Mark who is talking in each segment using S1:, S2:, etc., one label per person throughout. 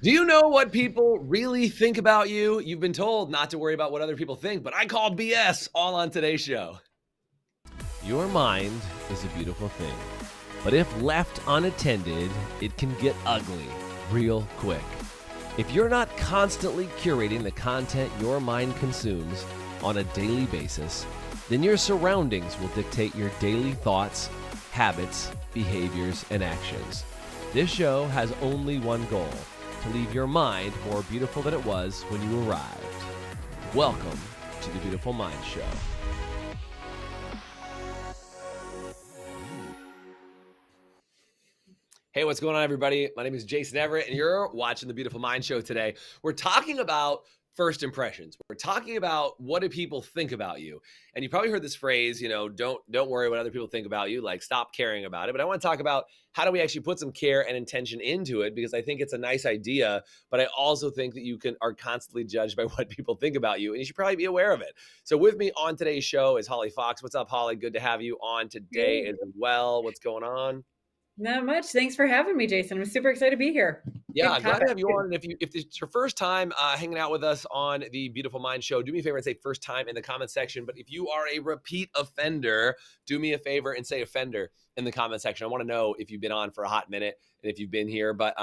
S1: Do you know what people really think about you? You've been told not to worry about what other people think, but I call BS all on today's show. Your mind is a beautiful thing, but if left unattended, it can get ugly real quick. If you're not constantly curating the content your mind consumes on a daily basis, then your surroundings will dictate your daily thoughts, habits, behaviors, and actions. This show has only one goal: to leave your mind more beautiful than it was when you arrived. Welcome to the Beautiful Mind Show. Hey, what's going on, everybody? My name is Jason Everett, and you're watching the Beautiful Mind Show today. We're talking about first impressions. We're talking about what do people think about you. And you probably heard this phrase, don't worry what other people think about you, like stop caring about it. But I want to talk about how do we actually put some care and intention into it, because I think it's a nice idea, but I also think that you are constantly judged by what people think about you, and you should probably be aware of it. So with me on today's show is Holly Fox. What's up, Holly? Good to have you on today as well. What's going on?
S2: Not much. Thanks for having me, Jason. I'm super excited to be here.
S1: Yeah,
S2: Good
S1: glad to
S2: topic.
S1: have you on. And if it's your first time hanging out with us on the Beautiful Mind Show, do me a favor and say first time in the comment section. But if you are a repeat offender, do me a favor and say offender in the comment section. I want to know if you've been on for a hot minute and if you've been here. But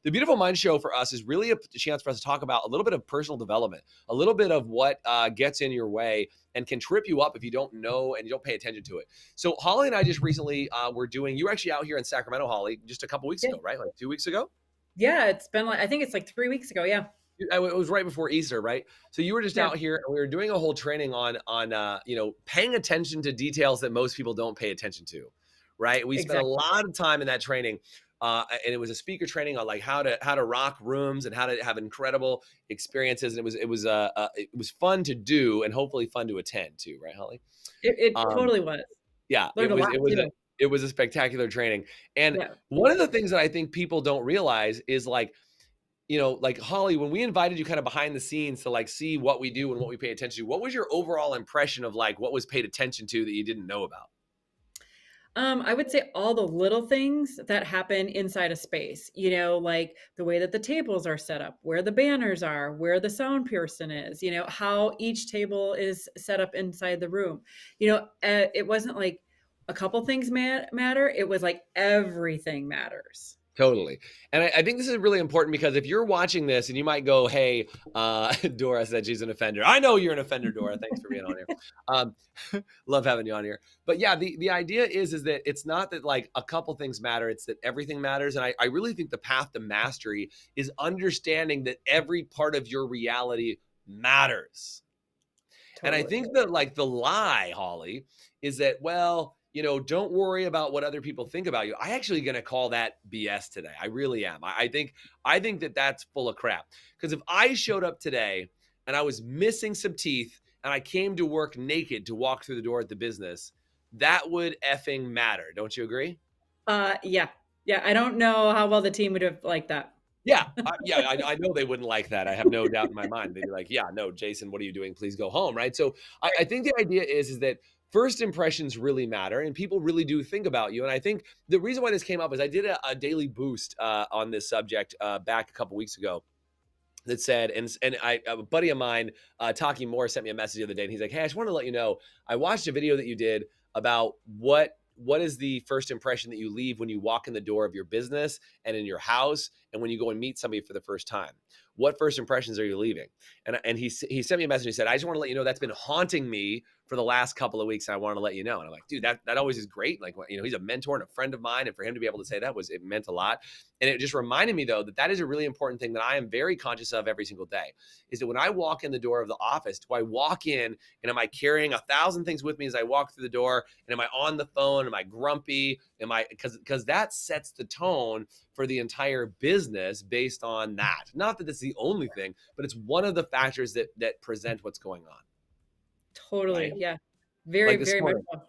S1: the Beautiful Mind Show for us is really a chance for us to talk about a little bit of personal development, a little bit of what gets in your way and can trip you up if you don't know and you don't pay attention to it. So Holly and I just recently you were actually out here in Sacramento, Holly, just a couple weeks
S2: Yeah.
S1: ago, right? Like 2 weeks ago?
S2: Yeah, it's been like, I think it's like 3 weeks ago. Yeah.
S1: It was right before Easter, right? So you were just
S2: Yeah.
S1: out here, and we were doing a whole training on paying attention to details that most people don't pay attention to, right? We spent a
S2: Exactly.
S1: lot of time in that training, and it was a speaker training on like how to rock rooms and how to have incredible experiences. And it was fun to do and hopefully fun to attend too, right, Holly?
S2: It
S1: Um,
S2: totally was.
S1: yeah,
S2: Learned a lot too.
S1: it was a spectacular training. And
S2: Yeah.
S1: one of the things that I think people don't realize is like Holly, when we invited you kind of behind the scenes to like see what we do and what we pay attention to, what was your overall impression of like what was paid attention to that you didn't know about?
S2: I would say all the little things that happen inside a space, like the way that the tables are set up, where the banners are, where the sound person is, how each table is set up inside the room. It wasn't like a couple things matter. It was like everything matters.
S1: Totally. And I think this is really important because if you're watching this and you might go, hey, Dora said she's an offender. I know you're an offender, Dora. Thanks for being on here. Love having you on here. But yeah, the idea is that it's not that like a couple things matter. It's that everything matters. And I really think the path to mastery is understanding that every part of your reality matters. And I
S2: Totally.
S1: think that like the lie, Holly, is that, well, don't worry about what other people think about you. I actually going to call that BS today. I really am. I think that that's full of crap. Because if I showed up today and I was missing some teeth and I came to work naked to walk through the door at the business, that would effing matter. Don't you agree?
S2: Yeah. Yeah. I don't know how well the team would have liked that.
S1: I know they wouldn't like that. I have no doubt in my mind. They'd be like, yeah, no, Jason, what are you doing? Please go home, right? So I think the idea is that first impressions really matter and people really do think about you. And I think the reason why this came up is I did a daily boost on this subject back a couple weeks ago that said, a buddy of mine, Talking Moore, sent me a message the other day, and he's like, hey, I just want to let you know, I watched a video that you did about what is the first impression that you leave when you walk in the door of your business and in your house and when you go and meet somebody for the first time. What first impressions are you leaving? And he sent me a message. He said, I just want to let you know that's been haunting me for the last couple of weeks. And I want to let you know. And I'm like, dude, that always is great. Like, he's a mentor and a friend of mine. And for him to be able to say that it meant a lot. And it just reminded me, though, that is a really important thing that I am very conscious of every single day, is that when I walk in the door of the office, do I walk in and am I carrying 1,000 things with me as I walk through the door? And am I on the phone? Am I grumpy? Because that sets the tone for the entire business based on that. Not that it's the only thing, but it's one of the factors that present what's going on.
S2: Totally.
S1: Right?
S2: Yeah.
S1: Like
S2: Very,
S1: this
S2: very much
S1: morning.
S2: so.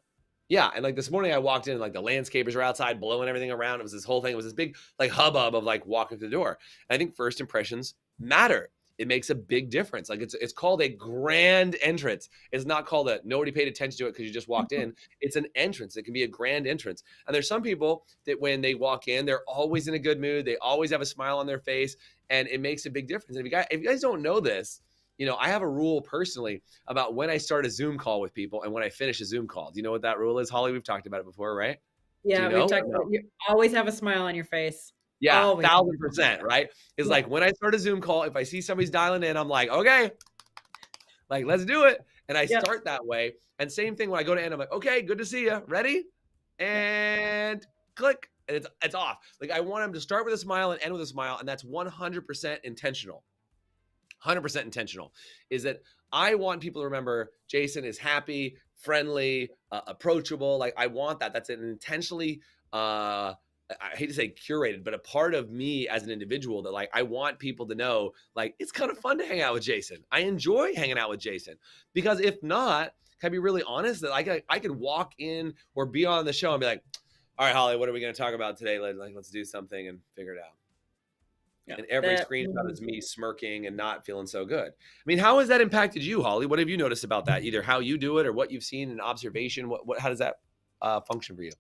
S1: Yeah. And like this morning I walked in, like the landscapers are outside blowing everything around. It was this whole thing. It was this big like hubbub of like walking through the door. And I think first impressions matter. it makes a big difference. Like it's called a grand entrance. It's not called a nobody paid attention to it because you just walked in. It's an entrance. It can be a grand entrance. And there's some people that when they walk in, they're always in a good mood. They always have a smile on their face, and it makes a big difference. And if you guys don't know this, I have a rule personally about when I start a Zoom call with people and when I finish a Zoom call. Do you know what that rule is, Holly? We've talked about it before, right? Do you
S2: Yeah, we've
S1: know or
S2: talked
S1: no?
S2: about you always have a smile on your face.
S1: Yeah,
S2: Always have a smile.
S1: 1000%, right? It's
S2: Yeah,
S1: like when I start a Zoom call, if I see somebody's dialing in, I'm like, okay, like let's do it. And I
S2: yeah,
S1: start that way. And same thing when I go to end, I'm like, okay, good to see you. Ready?
S2: yeah.
S1: And click. And it's off. Like I want them to start with a smile and end with a smile. And that's 100% intentional. 100% intentional is that I want people to remember Jason is happy, friendly, approachable. Like I want that. That's an intentionally, I hate to say curated, but a part of me as an individual that like I want people to know like it's kind of fun to hang out with Jason. I enjoy hanging out with Jason because if not, can I be really honest that I could walk in or be on the show and be like, all right, Holly, what are we going to talk about today? Let's do something and figure it out.
S2: Yeah,
S1: And every
S2: that
S1: screenshot is me smirking and not feeling so good. I mean, how has that impacted you, Holly? What have you noticed about that? Either how you do it or what you've seen in observation. How does that function for you?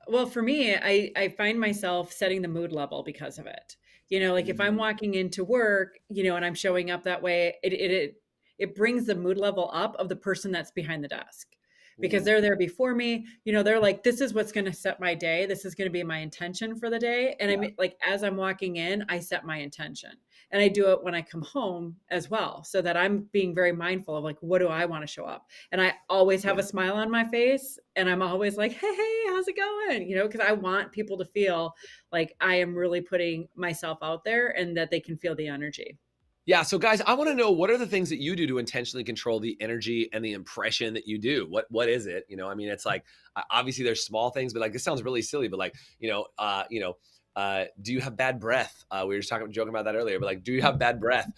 S2: well, for me, I find myself setting the mood level because of it. Like if I'm
S1: Mm,
S2: walking into work, and I'm showing up that way, it brings the mood level up of the person that's behind the desk because
S1: mm,
S2: they're there before me. They're like, this is what's going to set my day. This is going to be my intention for the day. And I
S1: yeah,
S2: mean, like as I'm walking in, I set my intention. And I do it when I come home as well, so that I'm being very mindful of like, what do I want to show up? And I always have
S1: yeah.
S2: a smile on my face and I'm always like, hey, how's it going? Because I want people to feel like I am really putting myself out there and that they can feel the energy.
S1: Yeah. So, guys, I want to know what are the things that you do to intentionally control the energy and the impression that you do. What is it? I mean, it's like obviously there's small things, but like this sounds really silly, but like do you have bad breath? We were just joking about that earlier, but like, do you have bad breath?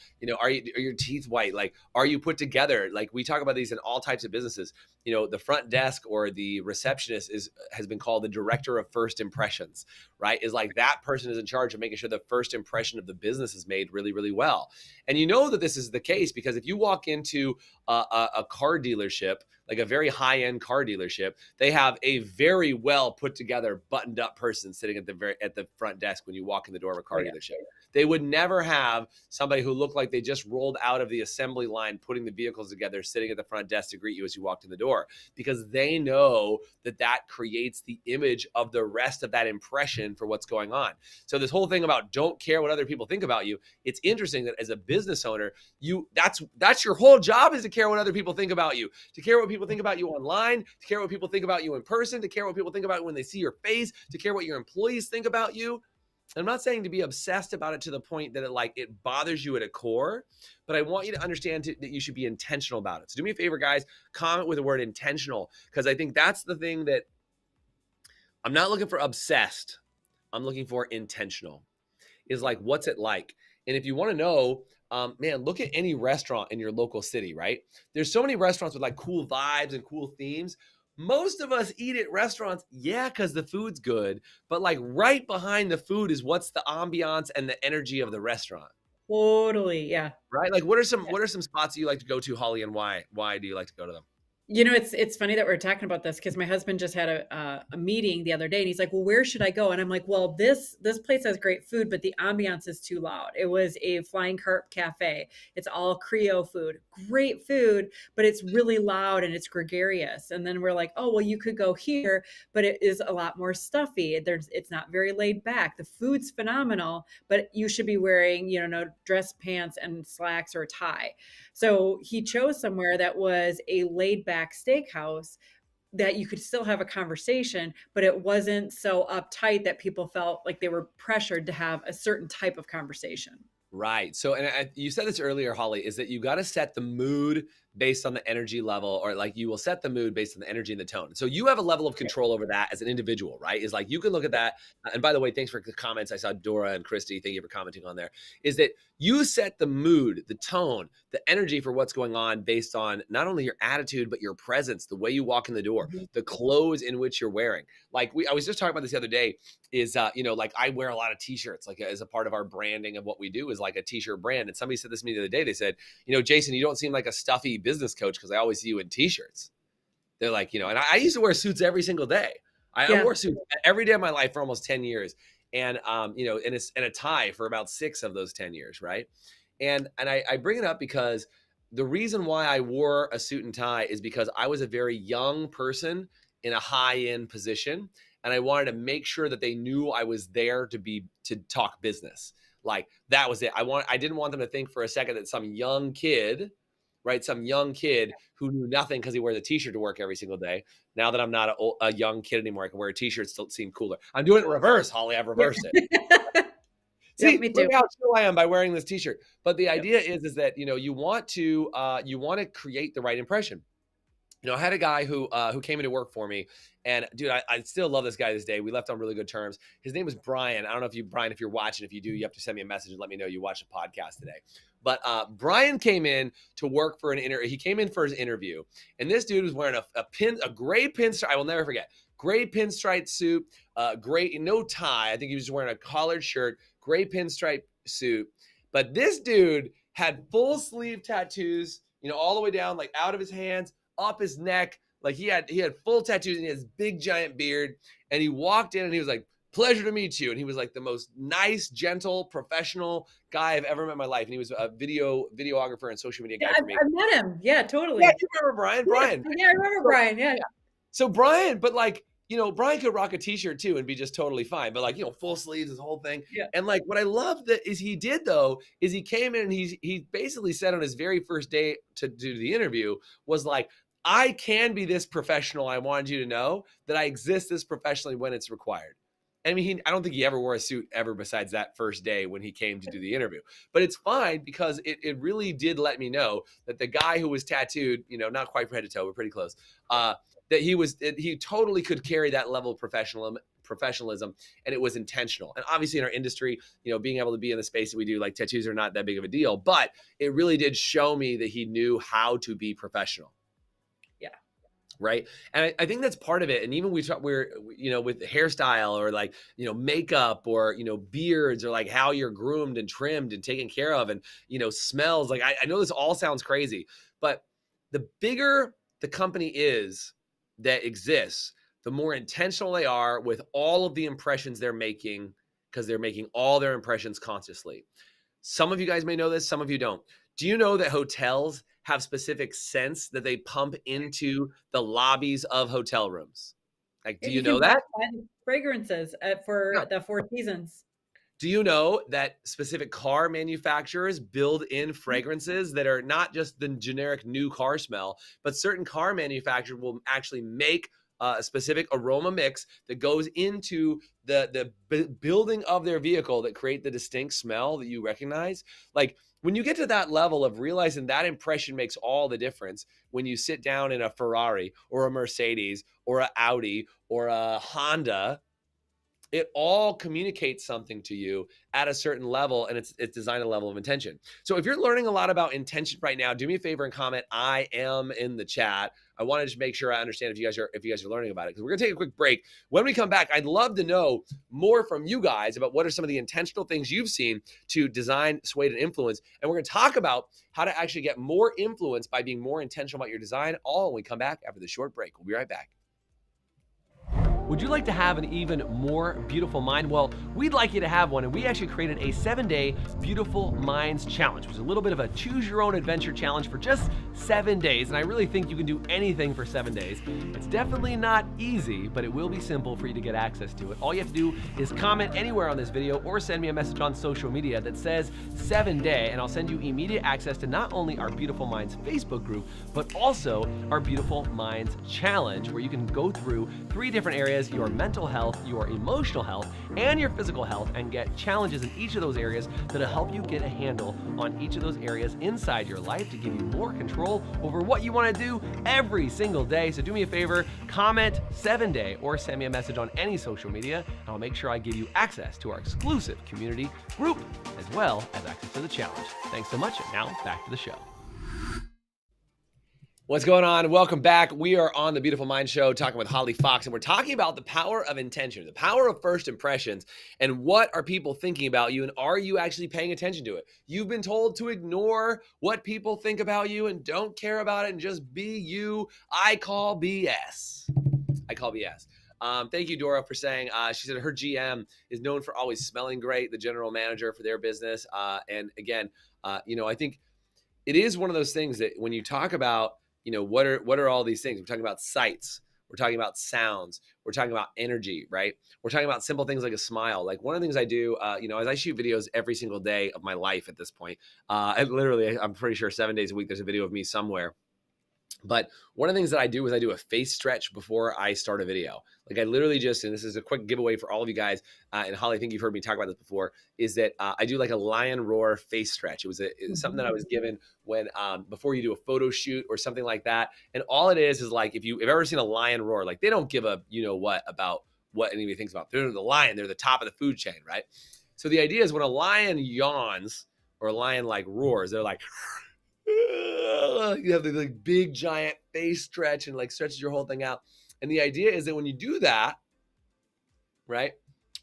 S1: Are your teeth white? Like, are you put together? Like, we talk about these in all types of businesses. The front desk or the receptionist has been called the director of first impressions, right? Is like that person is in charge of making sure the first impression of the business is made really, really well. And you know that this is the case because if you walk into a car dealership, like a very high end car dealership, they have a very well put together, buttoned up person sitting at the front desk when you walk in the door of a
S2: Oh
S1: car
S2: yeah.
S1: dealership. They would never have somebody who looked like they just rolled out of the assembly line, putting the vehicles together, sitting at the front desk to greet you as you walked in the door, because they know that creates the image of the rest of that impression for what's going on. So this whole thing about don't care what other people think about you, it's interesting that as a business owner, that's your whole job, is to care what other people think about you, to care what people think about you online, to care what people think about you in person, to care what people think about you when they see your face, to care what your employees think about you. I'm not saying to be obsessed about it to the point that it bothers you at a core, but I want you to understand that you should be intentional about it. So do me a favor, guys, comment with the word intentional, because I think that's the thing that I'm not looking for obsessed. I'm looking for intentional. Is like, what's it like? And if you want to know, man, look at any restaurant in your local city, right? There's so many restaurants with like cool vibes and cool themes. Most of us eat at restaurants, yeah, because the food's good, but like right behind the food is what's the ambiance and the energy of the restaurant,
S2: Totally. Yeah.
S1: right? Like, what are some spots that you like to go to, Holly, and why? Why do you like to go to them?
S2: It's funny that we're talking about this because my husband just had a meeting the other day, and he's like, "Well, where should I go?" And I'm like, "Well, this place has great food, but the ambiance is too loud." It was a flying carp cafe. It's all Creole food, great food, but it's really loud and it's gregarious. And then we're like, "Oh, well, you could go here, but it is a lot more stuffy. It's not very laid back. The food's phenomenal, but you should be wearing, no dress pants and slacks or a tie." So he chose somewhere that was a laid back steakhouse that you could still have a conversation, but it wasn't so uptight that people felt like they were pressured to have a certain type of conversation.
S1: Right. So, and you said this earlier, Holly, is that you got to set the mood based on the energy level, or like you will set the mood based on the energy and the tone. So you have a level of control over that as an individual, right? Is like you can look at that. And by the way, thanks for the comments. I saw Dora and Christy. Thank you for commenting on there. Is that you set the mood, the tone, the energy for what's going on based on not only your attitude, but your presence, the way you walk in the door, the clothes in which you're wearing. Like I was just talking about this the other day is, like I wear a lot of t-shirts, like as a part of our branding of what we do is like a t-shirt brand. And somebody said this to me the other day. They said, Jason, you don't seem like a stuffy business coach because I always see you in t-shirts. They're like, and I used to wear suits every single day. I wore suits every day of my life for almost 10 years. And, and a tie for about 6 of those 10 years. Right. And I bring it up because the reason why I wore a suit and tie is because I was a very young person in a high-end position. And I wanted to make sure that they knew I was there to talk business. Like that was it. I didn't want them to think for a second that some young kid, right? Some young kid who knew nothing because he wears a t-shirt to work every single day. Now that I'm not a young kid anymore, I can wear a t-shirt, still seem cooler. I'm doing it reverse, Holly. I've reversed it. See,
S2: me too.
S1: Look how chill I am by wearing this t-shirt. But the idea is that, you want to create the right impression. I had a guy who came into work for me, and dude, I still love this guy to this day. We left on really good terms. His name was Brian. I don't know Brian, if you're watching, if you do, you have to send me a message and let me know you watched the podcast today. But Brian came in to work for an interview. He came in for his interview, and this dude was wearing a gray pinstripe. I will never forget. Gray pinstripe suit, gray, no tie. I think he was wearing a collared shirt, gray pinstripe suit. But this dude had full sleeve tattoos, all the way down, like out of his hands, up his neck. Like he had full tattoos and he had this big giant beard. And he walked in and he was like, "Pleasure to meet you." And he was like the most nice, gentle, professional guy I've ever met in my life. And he was a videographer and social media guy for me.
S2: I met him. Yeah, totally.
S1: Yeah, you remember Brian? Brian.
S2: Yeah, I remember Brian. Yeah.
S1: So Brian, but like, Brian could rock a t-shirt too and be just totally fine, but like, full sleeves, this whole thing.
S2: Yeah.
S1: And like, what I love that is he came in and he basically said on his very first day to do the interview was like, "I can be this professional. I wanted you to know that I exist this professionally when it's required." I mean, I don't think he ever wore a suit ever besides that first day when he came to do the interview, but it's fine because it really did let me know that the guy who was tattooed, not quite from head to toe, but pretty close, that he totally could carry that level of professionalism, and it was intentional. And obviously in our industry, being able to be in the space that we do, like tattoos are not that big of a deal, but it really did show me that he knew how to be professional.
S2: Yeah.
S1: Right. And I think that's part of it. And even we're with hairstyle or like, makeup or, beards or like how you're groomed and trimmed and taken care of and, smells. Like, I know this all sounds crazy, but the bigger the company is that exists, the more intentional they are with all of the impressions they're making, because they're making all their impressions consciously. Some of you guys may know this, some of you don't. Do you know that hotels have specific scents that they pump into the lobbies of hotel rooms? Like, do you know that?
S2: Fragrances for the Four Seasons.
S1: Do you know that specific car manufacturers build in fragrances that are not just the generic new car smell, but certain car manufacturers will actually make a specific aroma mix that goes into the building of their vehicle that create the distinct smell that you recognize? Like, when you get to that level of realizing that impression makes all the difference when you sit down in a Ferrari or a Mercedes or an Audi or a Honda, it all communicates something to you at a certain level, and it's designed a level of intention. So if you're learning a lot about intention right now, do me a favor and comment "I am" in the chat. I want to just make sure I understand if you guys are learning about it, because we're gonna take a quick break. When we come back, I'd love to know more from you guys about what are some of the intentional things you've seen to design, sway, and influence. And we're gonna talk about how to actually get more influence by being more intentional about your design, all when we come back after the short break. We'll be right back. Would you like to have an even more beautiful mind? Well, we'd like you to have one, and we actually created a 7-day Beautiful Minds Challenge, which is a little bit of a choose your own adventure challenge for just 7 days. And I really think you can do anything for 7 days. It's definitely not easy, but it will be simple for you to get access to it. All you have to do is comment anywhere on this video or send me a message on social media that says 7-day, and I'll send you immediate access to not only our Beautiful Minds Facebook group, but also our Beautiful Minds Challenge, where you can go through 3 different areas
S3: areas, your mental health, your emotional health, and your physical health, and get challenges in each of those areas that'll help you get a handle on each of those areas inside your life to give you more control over what you want to do every single day. So do me a favor, comment 7-day or send me a message on any social media, and I'll make sure I give you access to our exclusive community group as well as access to the challenge. Thanks so much, and now back to the show.
S1: What's going on? Welcome back. We are on the Beautiful Mind Show talking with Holly Fox, and we're talking about the power of intention, the power of first impressions, and what are people thinking about you, and are you actually paying attention to it? You've been told to ignore what people think about you and don't care about it and just be you. I call BS. I call BS. Thank you, Dora, for saying, she said her GM is known for always smelling great, the general manager for their business. And again, I think it is one of those things that when you talk about, what are all these things? We're talking about sights. We're talking about sounds. We're talking about energy, right? We're talking about simple things like a smile. Like one of the things I do, as I shoot videos every single day of my life at this point, I'm pretty sure 7 days a week, there's a video of me somewhere. But one of the things that I do is I do a face stretch before I start a video. Like I literally just, and this is a quick giveaway for all of you guys, and Holly, I think you've heard me talk about this before, is that I do like a lion roar face stretch. It was something that I was given when, before you do a photo shoot or something like that. And all it is like, if you've ever seen a lion roar, like they don't give a, what about what anybody thinks about. They're the lion, they're the top of the food chain, right? So the idea is when a lion yawns or a lion like roars, they're like, you have the like big giant face stretch and like stretches your whole thing out. And the idea is that when you do that, right,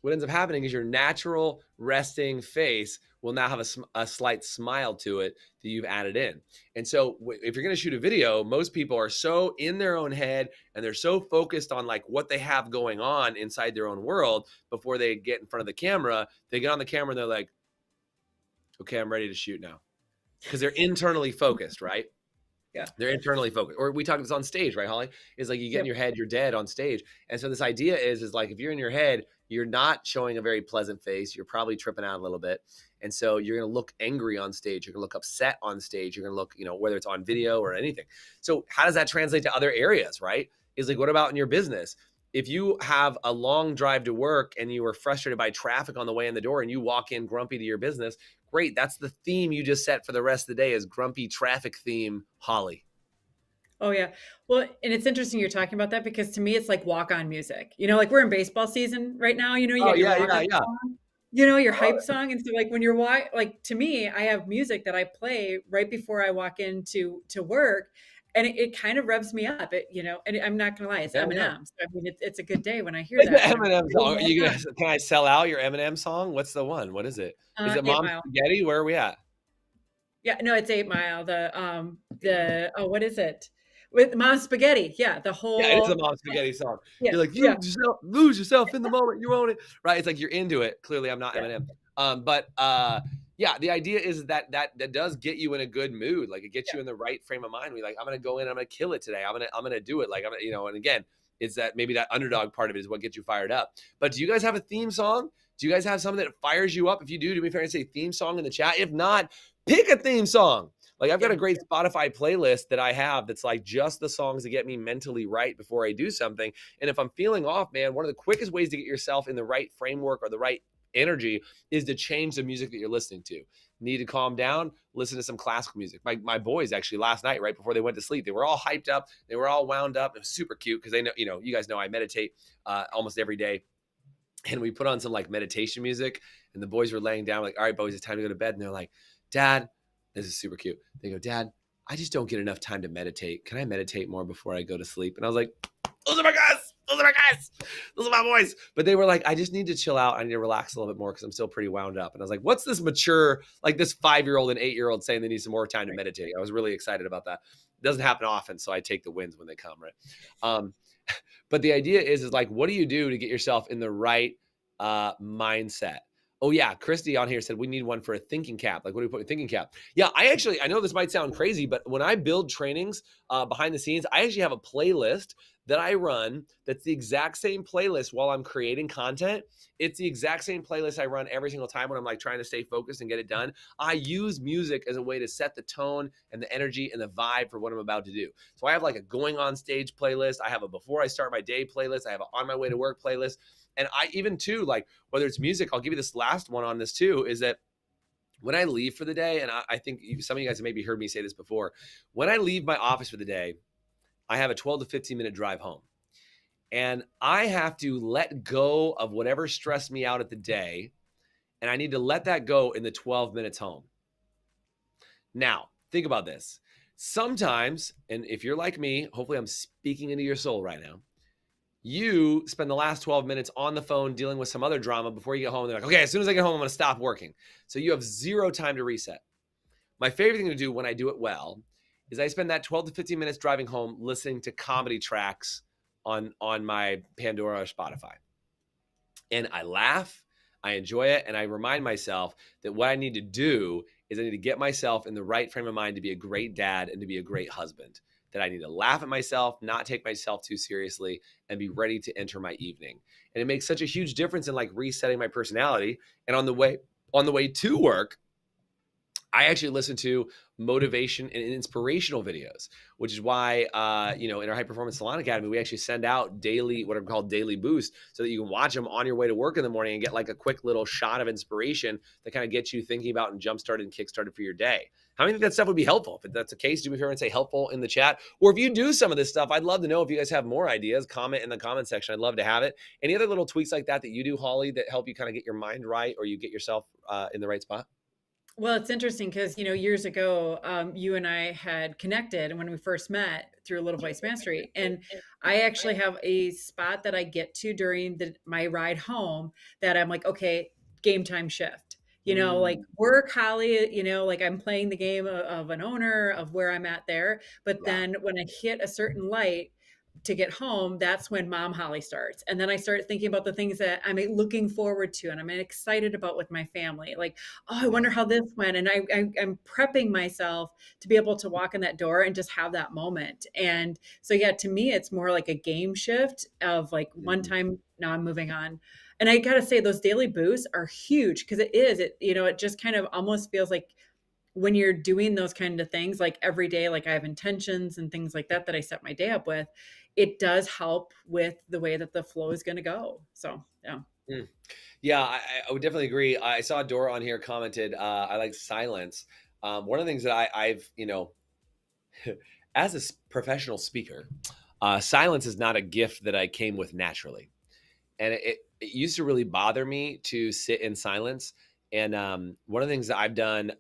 S1: what ends up happening is your natural resting face will now have a slight smile to it that you've added in. And so if you're going to shoot a video, most people are so in their own head and they're so focused on like what they have going on inside their own world before they get in front of the camera. They get on the camera and they're like, okay, I'm ready to shoot now. Because they're internally focused, right?
S2: Yeah.
S1: They're internally focused. Or we talk this on stage, right, Holly? Is like you get in your head, you're dead on stage. And so this idea is like if you're in your head, you're not showing a very pleasant face. You're probably tripping out a little bit. And so you're going to look angry on stage. You're going to look upset on stage. You're going to look, whether it's on video or anything. So how does that translate to other areas, right? Is like, what about in your business? If you have a long drive to work and you were frustrated by traffic on the way in the door and you walk in grumpy to your business, great. That's the theme you just set for the rest of the day is grumpy traffic theme, Holly.
S2: Oh yeah. Well, and it's interesting you're talking about that because to me, it's like walk-on music, like we're in baseball season right now, you get your walk-on song, your hype song. And so like when you're like to me, I have music that I play right before I walk into work. And it kind of revs me up, and I'm not going to lie, it's Eminem. Yeah. So, I mean, it's a good day when I hear that.
S1: The Eminem song. Can I sell out your Eminem song? What's the one? What is it? Is it Mom Spaghetti? Where are we at?
S2: Yeah, no, it's 8 Mile. What is it? With Mom Spaghetti. Yeah, the whole.
S1: Yeah, it's a Mom Spaghetti song. Yeah. You're like, lose yourself in the moment. You own it. Right? It's like you're into it. Clearly, I'm not Eminem. Yeah, the idea is that does get you in a good mood. Like it gets you in the right frame of mind. We're like, I'm going to go in, I'm going to kill it today. I'm going to do it. Like, and again, it's that maybe that underdog part of it is what gets you fired up. But do you guys have a theme song? Do you guys have something that fires you up? If you do me a favor and say theme song in the chat. If not, pick a theme song. Like I've got a great Spotify playlist that I have that's like just the songs that get me mentally right before I do something. And if I'm feeling off, man, one of the quickest ways to get yourself in the right framework or the right energy is to change the music that you're listening to. Need to calm down, listen to some classical music. My boys actually last night, right before they went to sleep, they were all hyped up. They were all wound up. It was super cute because they know, you guys know I meditate almost every day. And we put on some like meditation music and the boys were laying down like, all right, boys, it's time to go to bed. And they're like, Dad, this is super cute. They go, Dad, I just don't get enough time to meditate. Can I meditate more before I go to sleep? And I was like, those are my guys. Those are my guys. Those are my boys. But they were like, I just need to chill out. I need to relax a little bit more because I'm still pretty wound up. And I was like, what's this mature, like this 5-year-old and 8-year-old saying they need some more time to meditate? I was really excited about that. It doesn't happen often, so I take the wins when they come, right? But the idea is like, what do you do to get yourself in the right mindset? Oh yeah, Christy on here said we need one for a thinking cap. Like, what do we put in thinking cap? Yeah, I know this might sound crazy, but when I build trainings behind the scenes, I actually have a playlist that I run that's the exact same playlist while I'm creating content. It's the exact same playlist I run every single time when I'm like trying to stay focused and get it done. I use music as a way to set the tone and the energy and the vibe for what I'm about to do. So I have like a going on stage playlist. I have a before I start my day playlist. I have a on my way to work playlist. And I even too, like whether it's music, I'll give you this last one on this too, is that when I leave for the day, and I think some of you guys have maybe heard me say this before, when I leave my office for the day, I have a 12 to 15 minute drive home. And I have to let go of whatever stressed me out at the day. And I need to let that go in the 12 minutes home. Now, think about this. Sometimes, and if you're like me, hopefully I'm speaking into your soul right now, you spend the last 12 minutes on the phone dealing with some other drama before you get home. They're like, okay, as soon as I get home, I'm going to stop working. So you have zero time to reset. My favorite thing to do when I do it well is I spend that 12 to 15 minutes driving home listening to comedy tracks on my Pandora or Spotify. And I laugh, I enjoy it, and I remind myself that what I need to do is I need to get myself in the right frame of mind to be a great dad and to be a great husband. That I need to laugh at myself, not take myself too seriously, and be ready to enter my evening. And it makes such a huge difference in like resetting my personality. And on the way to work, I actually listen to motivation and inspirational videos, which is why, in our High Performance Salon Academy, we actually send out daily, what are called daily boosts, so that you can watch them on your way to work in the morning and get like a quick little shot of inspiration that kind of gets you thinking about and jump-started and kick-started for your day. How many think that stuff would be helpful? If that's the case, do me a favor and say helpful in the chat. Or if you do some of this stuff, I'd love to know if you guys have more ideas. Comment in the comment section. I'd love to have it. Any other little tweaks like that you do, Holly, that help you kind of get your mind right or you get yourself in the right spot?
S2: Well, it's interesting because, years ago, you and I had connected and when we first met through Little Voice Mastery. And I actually have a spot that I get to during my ride home that I'm like, okay, game time shift. Like work, Holly, like I'm playing the game of an owner of where I'm at there. But then when I hit a certain light to get home, that's when Mom Holly starts. And then I start thinking about the things that I'm looking forward to and I'm excited about with my family. Like, oh, I wonder how this went. And I'm prepping myself to be able to walk in that door and just have that moment. And so, yeah, to me, it's more like a game shift of like one time, now I'm moving on. And I got to say, those daily boosts are huge because it just kind of almost feels like when you're doing those kind of things, like every day, like I have intentions and things like that I set my day up with, it does help with the way that the flow is going to go. So, yeah.
S1: Yeah, I would definitely agree. I saw Dora on here commented, I like silence. One of the things that I've, as a professional speaker, silence is not a gift that I came with naturally. And it used to really bother me to sit in silence. And one of the things that I've done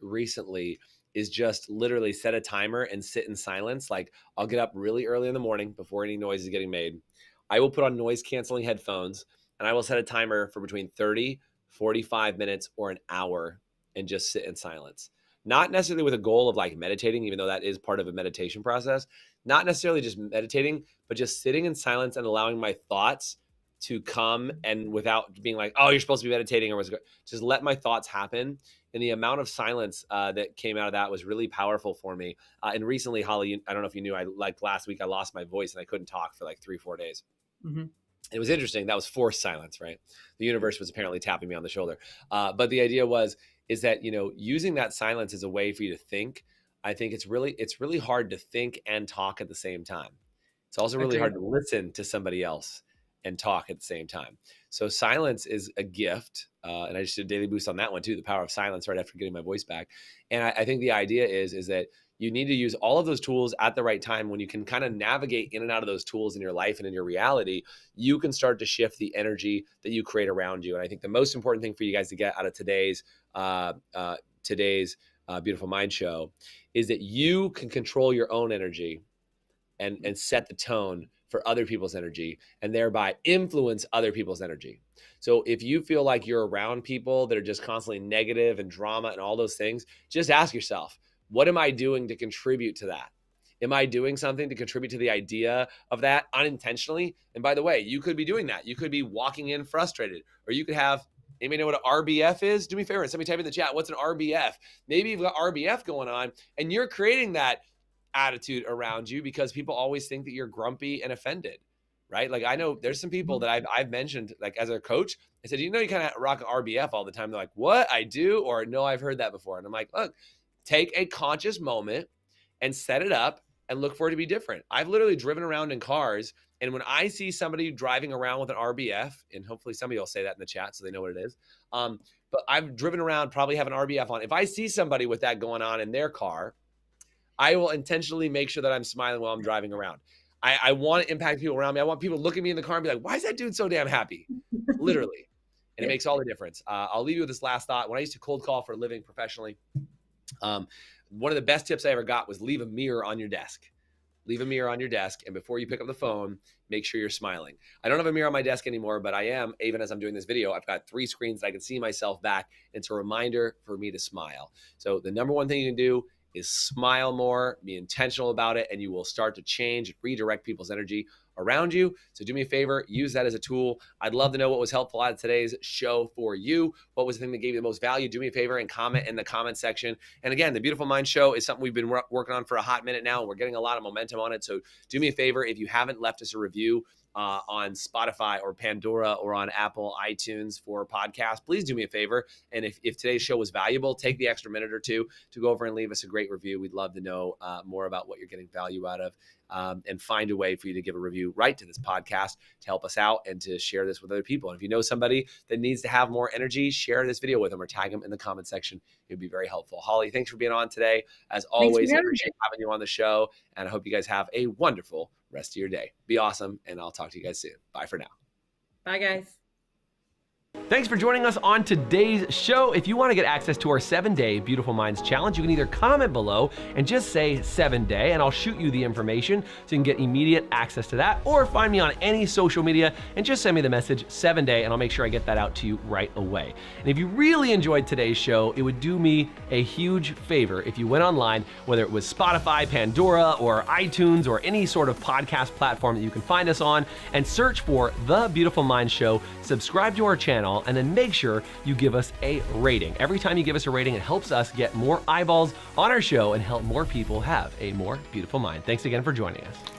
S1: recently is just literally set a timer and sit in silence. Like I'll get up really early in the morning before any noise is getting made. I will put on noise canceling headphones and I will set a timer for between 30, 45 minutes or an hour and just sit in silence. Not necessarily with a goal of like meditating, even though that is part of a meditation process. Not necessarily just meditating, but just sitting in silence and allowing my thoughts to come and without being like, oh, you're supposed to be meditating or just let my thoughts happen. And the amount of silence that came out of that was really powerful for me. And recently, Holly, I don't know if you knew, last week I lost my voice and I couldn't talk for like 3-4 days. Mm-hmm. It was interesting. That was forced silence, right? The universe was apparently tapping me on the shoulder. But the idea is that, using that silence as a way for you to think. I think it's really hard to think and talk at the same time. It's also really hard to listen to somebody else and talk at the same time. So silence is a gift. And I just did a daily boost on that one too, the power of silence right after getting my voice back. And I think the idea is that you need to use all of those tools at the right time. When you can kind of navigate in and out of those tools in your life and in your reality, you can start to shift the energy that you create around you. And I think the most important thing for you guys to get out of today's Beautiful Mind Show is that you can control your own energy and set the tone for other people's energy and thereby influence other people's energy. So if you feel like you're around people that are just constantly negative and drama and all those things, just ask yourself, what am I doing to contribute to that? Am I doing something to contribute to the idea of that unintentionally? And by the way, you could be doing that. You could be walking in frustrated, or you could have, anybody know what an RBF is? Do me a favor, somebody type in the chat, what's an RBF? Maybe you've got RBF going on and you're creating that attitude around you because people always think that you're grumpy and offended, right? Like I know there's some people that I've mentioned, like as a coach, I said, you kind of rock RBF all the time. They're like, what? I do? Or no, I've heard that before. And I'm like, look, take a conscious moment and set it up and look for it to be different. I've literally driven around in cars, and when I see somebody driving around with an RBF, and hopefully somebody will say that in the chat so they know what it is. But I've driven around, probably have an RBF on. If I see somebody with that going on in their car, I will intentionally make sure that I'm smiling while I'm driving around. I want to impact people around me. I want people to look at me in the car and be like, why is that dude so damn happy? Literally. And it makes all the difference. I'll leave you with this last thought. When I used to cold call for a living professionally, one of the best tips I ever got was leave a mirror on your desk. Leave a mirror on your desk. And before you pick up the phone, make sure you're smiling. I don't have a mirror on my desk anymore, but I am, even as I'm doing this video, I've got 3 screens that I can see myself back. It's a reminder for me to smile. So the number one thing you can do is smile more, be intentional about it, and you will start to change, redirect people's energy around you. So do me a favor, use that as a tool. I'd love to know what was helpful out of today's show for you. What was the thing that gave you the most value? Do me a favor and comment in the comment section. And again, the Beautiful Mind Show is something we've been working on for a hot minute now, and we're getting a lot of momentum on it. So do me a favor, if you haven't left us a review on Spotify or Pandora or on Apple iTunes for podcasts, please do me a favor. And if today's show was valuable, take the extra minute or two to go over and leave us a great review. We'd love to know more about what you're getting value out of, and find a way for you to give a review right to this podcast to help us out and to share this with other people. And if you know somebody that needs to have more energy, share this video with them or tag them in the comment section. It would be very helpful. Holly, thanks for being on today. As always, I appreciate having you on the show, and I hope you guys have a wonderful rest of your day. Be awesome, and I'll talk to you guys soon. Bye for now.
S2: Bye, guys.
S3: Thanks for joining us on today's show. If you want to get access to our 7-day Beautiful Minds Challenge, you can either comment below and just say 7-day, and I'll shoot you the information so you can get immediate access to that, or find me on any social media and just send me the message 7-day, and I'll make sure I get that out to you right away. And if you really enjoyed today's show, it would do me a huge favor if you went online, whether it was Spotify, Pandora, or iTunes, or any sort of podcast platform that you can find us on, and search for The Beautiful Mind Show, subscribe to our channel, and then make sure you give us a rating. Every time you give us a rating, it helps us get more eyeballs on our show and help more people have a more beautiful mind. Thanks again for joining us.